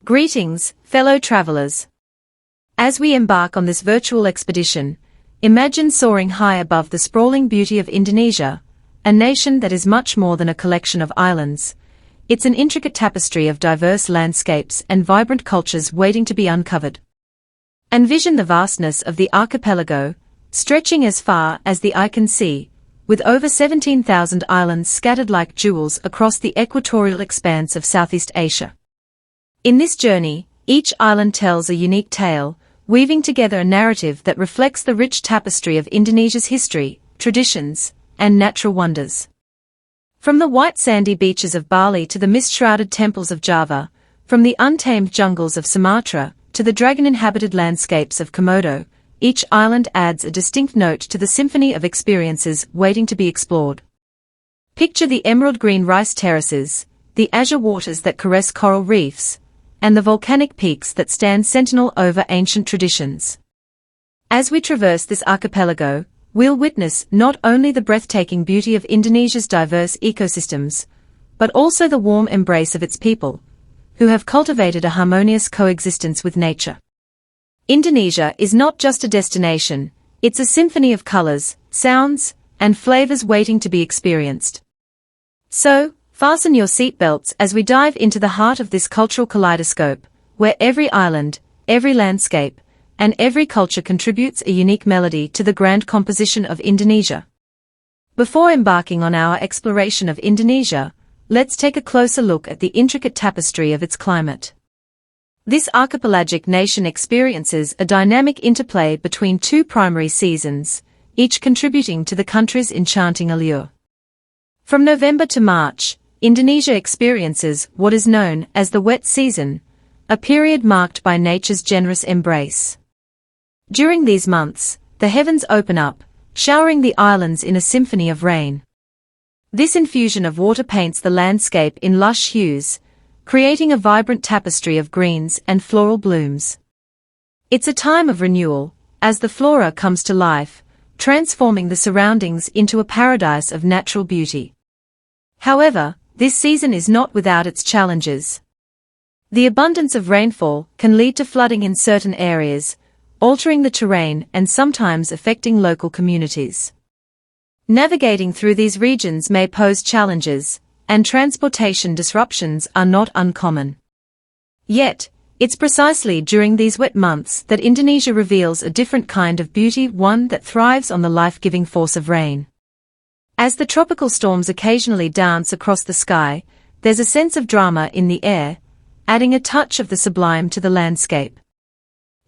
Greetings, fellow travelers. As we embark on this virtual expedition, imagine soaring high above the sprawling beauty of Indonesia, a nation that is much more than a collection of islands. It's an intricate tapestry of diverse landscapes and vibrant cultures waiting to be uncovered. Envision the vastness of the archipelago, stretching as far as the eye can see, with over 17,000 islands scattered like jewels across the equatorial expanse of Southeast Asia. In this journey, each island tells a unique tale, weaving together a narrative that reflects the rich tapestry of Indonesia's history, traditions, and natural wonders. From the white sandy beaches of Bali to the mist-shrouded temples of Java, from the untamed jungles of Sumatra to the dragon-inhabited landscapes of Komodo, each island adds a distinct note to the symphony of experiences waiting to be explored. Picture the emerald green rice terraces, the azure waters that caress coral reefs, and the volcanic peaks that stand sentinel over ancient traditions. As we traverse this archipelago, we'll witness not only the breathtaking beauty of Indonesia's diverse ecosystems, but also the warm embrace of its people, who have cultivated a harmonious coexistence with nature. Indonesia is not just a destination, it's a symphony of colors, sounds, and flavors waiting to be experienced. So, fasten your seatbelts as we dive into the heart of this cultural kaleidoscope, where every island, every landscape, and every culture contributes a unique melody to the grand composition of Indonesia. Before embarking on our exploration of Indonesia, let's take a closer look at the intricate tapestry of its climate. This archipelagic nation experiences a dynamic interplay between two primary seasons, each contributing to the country's enchanting allure. From November to March, Indonesia experiences what is known as the wet season, a period marked by nature's generous embrace. During these months, the heavens open up, showering the islands in a symphony of rain. This infusion of water paints the landscape in lush hues, creating a vibrant tapestry of greens and floral blooms. It's a time of renewal, as the flora comes to life, transforming the surroundings into a paradise of natural beauty. However, this season is not without its challenges. The abundance of rainfall can lead to flooding in certain areas, altering the terrain and sometimes affecting local communities. Navigating through these regions may pose challenges, and transportation disruptions are not uncommon. Yet, it's precisely during these wet months that Indonesia reveals a different kind of beauty, one that thrives on the life-giving force of rain. As the tropical storms occasionally dance across the sky, there's a sense of drama in the air, adding a touch of the sublime to the landscape.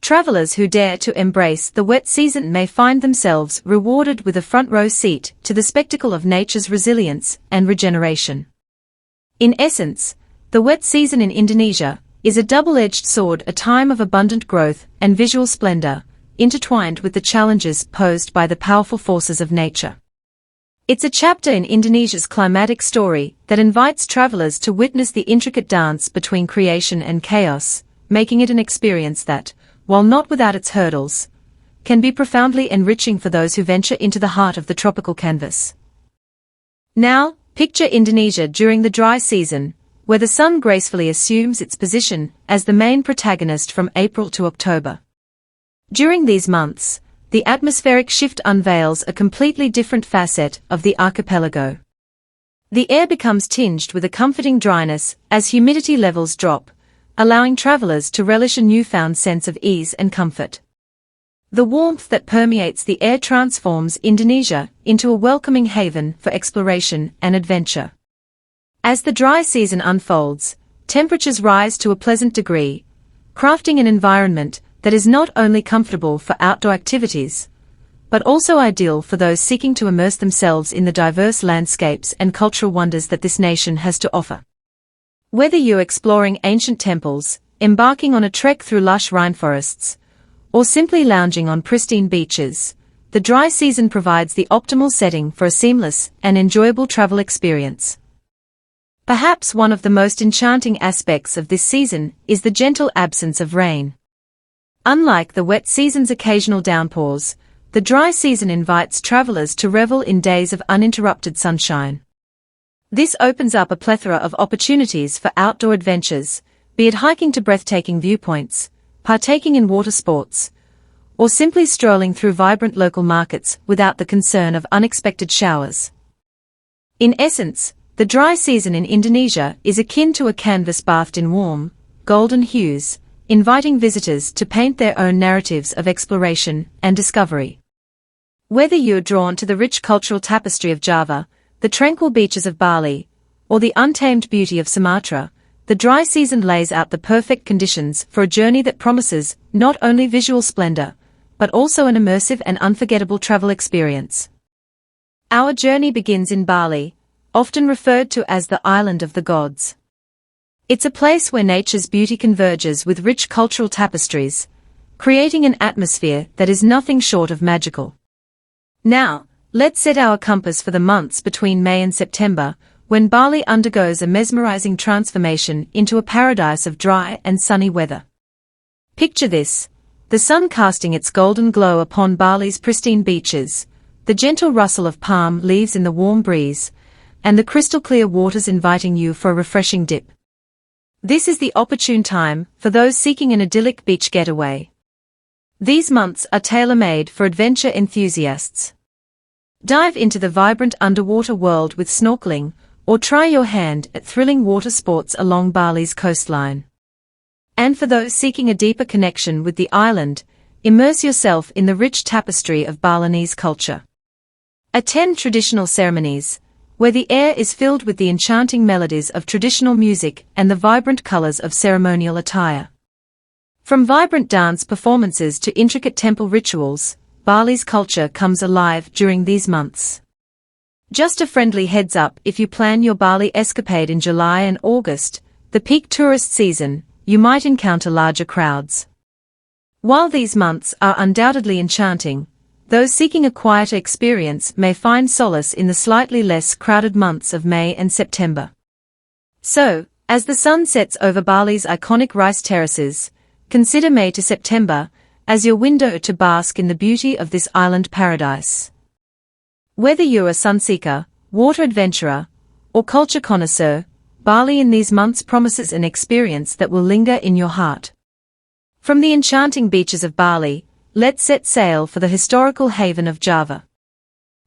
Travelers who dare to embrace the wet season may find themselves rewarded with a front-row seat to the spectacle of nature's resilience and regeneration. In essence, the wet season in Indonesia is a double-edged sword, a time of abundant growth and visual splendor, intertwined with the challenges posed by the powerful forces of nature. It's a chapter in Indonesia's climatic story that invites travelers to witness the intricate dance between creation and chaos, making it an experience that, while not without its hurdles, can be profoundly enriching for those who venture into the heart of the tropical canvas. Now, picture Indonesia during the dry season, where the sun gracefully assumes its position as the main protagonist from April to October. During these months, the atmospheric shift unveils a completely different facet of the archipelago. The air becomes tinged with a comforting dryness as humidity levels drop, allowing travelers to relish a newfound sense of ease and comfort. The warmth that permeates the air transforms Indonesia into a welcoming haven for exploration and adventure. As the dry season unfolds, temperatures rise to a pleasant degree, crafting an environment that is not only comfortable for outdoor activities, but also ideal for those seeking to immerse themselves in the diverse landscapes and cultural wonders that this nation has to offer. Whether you're exploring ancient temples, embarking on a trek through lush rainforests, or simply lounging on pristine beaches, the dry season provides the optimal setting for a seamless and enjoyable travel experience. Perhaps one of the most enchanting aspects of this season is the gentle absence of rain. Unlike the wet season's occasional downpours, the dry season invites travelers to revel in days of uninterrupted sunshine. This opens up a plethora of opportunities for outdoor adventures, be it hiking to breathtaking viewpoints, partaking in water sports, or simply strolling through vibrant local markets without the concern of unexpected showers. In essence, the dry season in Indonesia is akin to a canvas bathed in warm, golden hues, inviting visitors to paint their own narratives of exploration and discovery. Whether you're drawn to the rich cultural tapestry of Java, the tranquil beaches of Bali, or the untamed beauty of Sumatra, the dry season lays out the perfect conditions for a journey that promises not only visual splendor, but also an immersive and unforgettable travel experience. Our journey begins in Bali, often referred to as the Island of the Gods. It's a place where nature's beauty converges with rich cultural tapestries, creating an atmosphere that is nothing short of magical. Now, let's set our compass for the months between May and September, when Bali undergoes a mesmerizing transformation into a paradise of dry and sunny weather. Picture this: the sun casting its golden glow upon Bali's pristine beaches, the gentle rustle of palm leaves in the warm breeze, and the crystal-clear waters inviting you for a refreshing dip. This is the opportune time for those seeking an idyllic beach getaway. These months are tailor-made for adventure enthusiasts. Dive into the vibrant underwater world with snorkeling, or try your hand at thrilling water sports along Bali's coastline. And for those seeking a deeper connection with the island, immerse yourself in the rich tapestry of Balinese culture. Attend traditional ceremonies, where the air is filled with the enchanting melodies of traditional music and the vibrant colors of ceremonial attire. From vibrant dance performances to intricate temple rituals, Bali's culture comes alive during these months. Just a friendly heads up: if you plan your Bali escapade in July and August, the peak tourist season, you might encounter larger crowds. While these months are undoubtedly enchanting, those seeking a quieter experience may find solace in the slightly less crowded months of May and September. So, as the sun sets over Bali's iconic rice terraces, consider May to September as your window to bask in the beauty of this island paradise. Whether you're a sunseeker, water adventurer, or culture connoisseur, Bali in these months promises an experience that will linger in your heart. From the enchanting beaches of Bali, let's set sail for the historical haven of Java.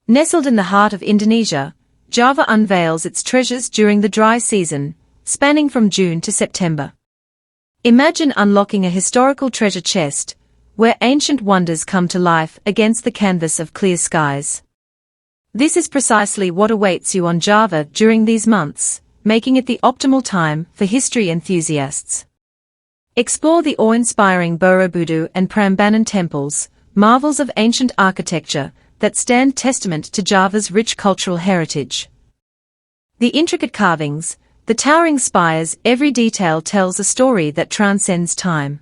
Nestled in the heart of Indonesia, Java unveils its treasures during the dry season, spanning from June to September. Imagine unlocking a historical treasure chest, where ancient wonders come to life against the canvas of clear skies. This is precisely what awaits you on Java during these months, making it the optimal time for history enthusiasts. Explore the awe-inspiring Borobudur and Prambanan temples, marvels of ancient architecture that stand testament to Java's rich cultural heritage. The intricate carvings, the towering spires, every detail tells a story that transcends time.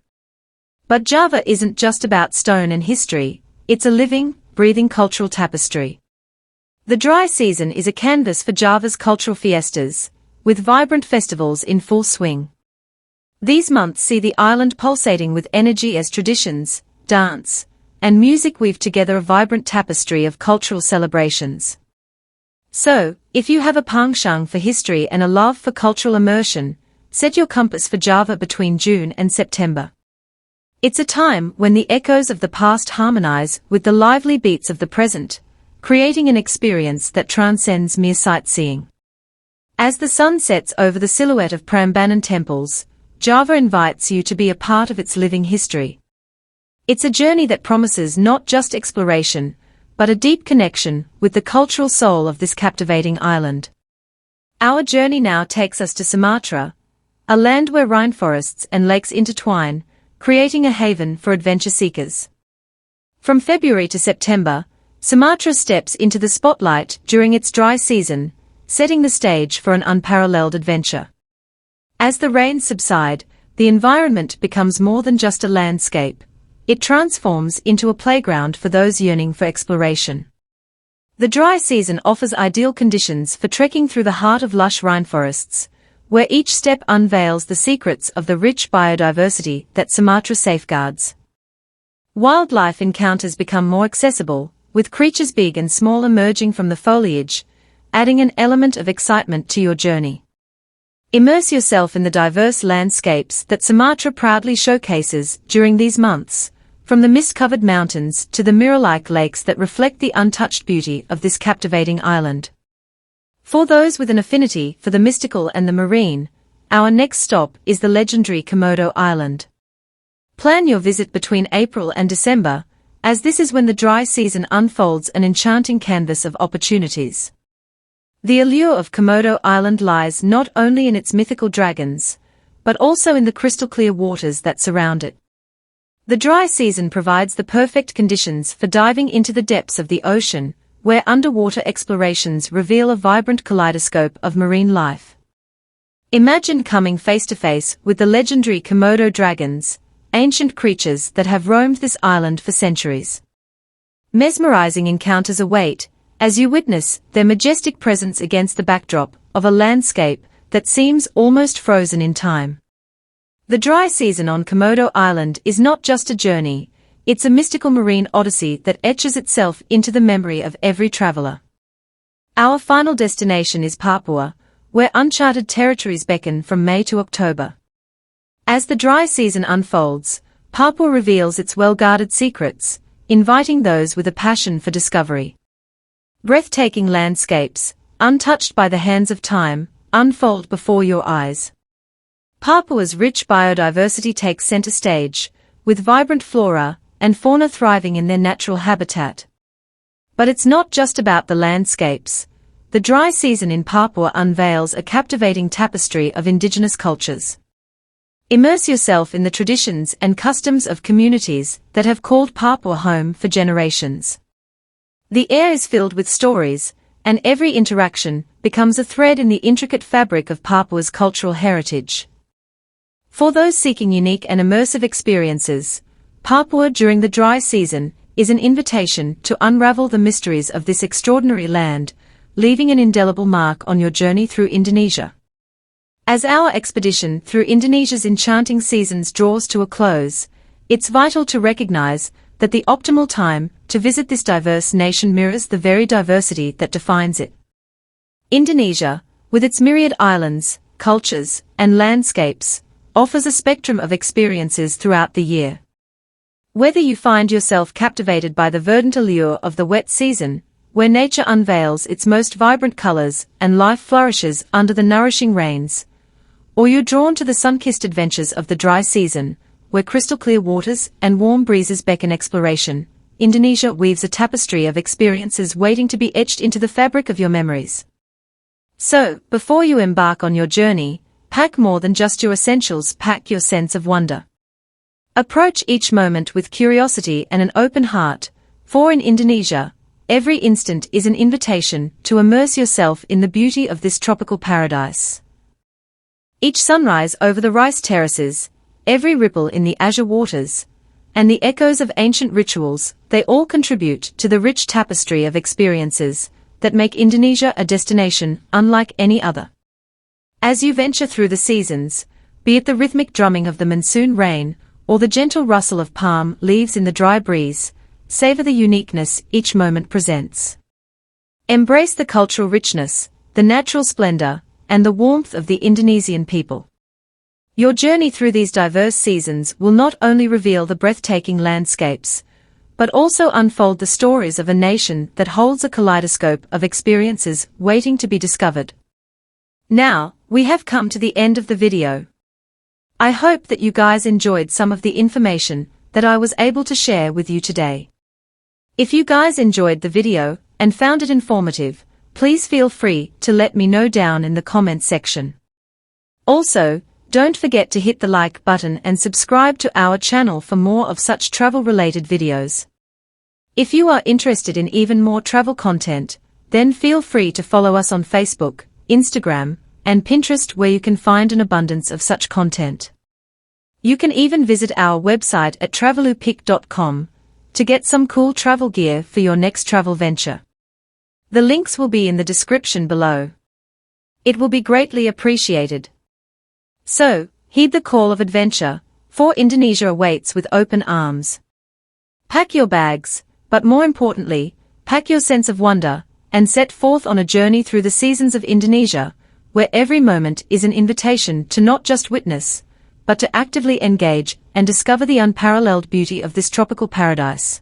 But Java isn't just about stone and history, it's a living, breathing cultural tapestry. The dry season is a canvas for Java's cultural fiestas, with vibrant festivals in full swing. These months see the island pulsating with energy as traditions, dance, and music weave together a vibrant tapestry of cultural celebrations. So, if you have a penchant for history and a love for cultural immersion, set your compass for Java between June and September. It's a time when the echoes of the past harmonize with the lively beats of the present, creating an experience that transcends mere sightseeing. As the sun sets over the silhouette of Prambanan temples, Java invites you to be a part of its living history. It's a journey that promises not just exploration, but a deep connection with the cultural soul of this captivating island. Our journey now takes us to Sumatra, a land where rainforests and lakes intertwine, creating a haven for adventure seekers. From February to September, Sumatra steps into the spotlight during its dry season, setting the stage for an unparalleled adventure. As the rains subside, the environment becomes more than just a landscape. It transforms into a playground for those yearning for exploration. The dry season offers ideal conditions for trekking through the heart of lush rainforests, where each step unveils the secrets of the rich biodiversity that Sumatra safeguards. Wildlife encounters become more accessible, with creatures big and small emerging from the foliage, adding an element of excitement to your journey. Immerse yourself in the diverse landscapes that Sumatra proudly showcases during these months, from the mist-covered mountains to the mirror-like lakes that reflect the untouched beauty of this captivating island. For those with an affinity for the mystical and the marine, our next stop is the legendary Komodo Island. Plan your visit between April and December, as this is when the dry season unfolds an enchanting canvas of opportunities. The allure of Komodo Island lies not only in its mythical dragons, but also in the crystal-clear waters that surround it. The dry season provides the perfect conditions for diving into the depths of the ocean, where underwater explorations reveal a vibrant kaleidoscope of marine life. Imagine coming face-to-face with the legendary Komodo dragons, ancient creatures that have roamed this island for centuries. Mesmerizing encounters await, as you witness their majestic presence against the backdrop of a landscape that seems almost frozen in time. The dry season on Komodo Island is not just a journey, it's a mystical marine odyssey that etches itself into the memory of every traveler. Our final destination is Papua, where uncharted territories beckon from May to October. As the dry season unfolds, Papua reveals its well-guarded secrets, inviting those with a passion for discovery. Breathtaking landscapes, untouched by the hands of time, unfold before your eyes. Papua's rich biodiversity takes center stage, with vibrant flora and fauna thriving in their natural habitat. But it's not just about the landscapes. The dry season in Papua unveils a captivating tapestry of indigenous cultures. Immerse yourself in the traditions and customs of communities that have called Papua home for generations. The air is filled with stories, and every interaction becomes a thread in the intricate fabric of Papua's cultural heritage. For those seeking unique and immersive experiences, Papua during the dry season is an invitation to unravel the mysteries of this extraordinary land, leaving an indelible mark on your journey through Indonesia. As our expedition through Indonesia's enchanting seasons draws to a close, it's vital to recognize that the optimal time to visit this diverse nation mirrors the very diversity that defines it. Indonesia, with its myriad islands, cultures, and landscapes, offers a spectrum of experiences throughout the year. Whether you find yourself captivated by the verdant allure of the wet season, where nature unveils its most vibrant colors and life flourishes under the nourishing rains, or you're drawn to the sun-kissed adventures of the dry season, where crystal-clear waters and warm breezes beckon exploration, Indonesia weaves a tapestry of experiences waiting to be etched into the fabric of your memories. So, before you embark on your journey, pack more than just your essentials, pack your sense of wonder. Approach each moment with curiosity and an open heart, for in Indonesia, every instant is an invitation to immerse yourself in the beauty of this tropical paradise. Each sunrise over the rice terraces, every ripple in the azure waters, and the echoes of ancient rituals, they all contribute to the rich tapestry of experiences that make Indonesia a destination unlike any other. As you venture through the seasons, be it the rhythmic drumming of the monsoon rain or the gentle rustle of palm leaves in the dry breeze, savor the uniqueness each moment presents. Embrace the cultural richness, the natural splendor, and the warmth of the Indonesian people. Your journey through these diverse seasons will not only reveal the breathtaking landscapes, but also unfold the stories of a nation that holds a kaleidoscope of experiences waiting to be discovered. Now, we have come to the end of the video. I hope that you guys enjoyed some of the information that I was able to share with you today. If you guys enjoyed the video and found it informative, please feel free to let me know down in the comments section. Also, don't forget to hit the like button and subscribe to our channel for more of such travel-related videos. If you are interested in even more travel content, then feel free to follow us on Facebook, Instagram, and Pinterest, where you can find an abundance of such content. You can even visit our website at travelupic.com to get some cool travel gear for your next travel venture. The links will be in the description below. It will be greatly appreciated. So, heed the call of adventure, for Indonesia awaits with open arms. Pack your bags, but more importantly, pack your sense of wonder, and set forth on a journey through the seasons of Indonesia, where every moment is an invitation to not just witness, but to actively engage and discover the unparalleled beauty of this tropical paradise.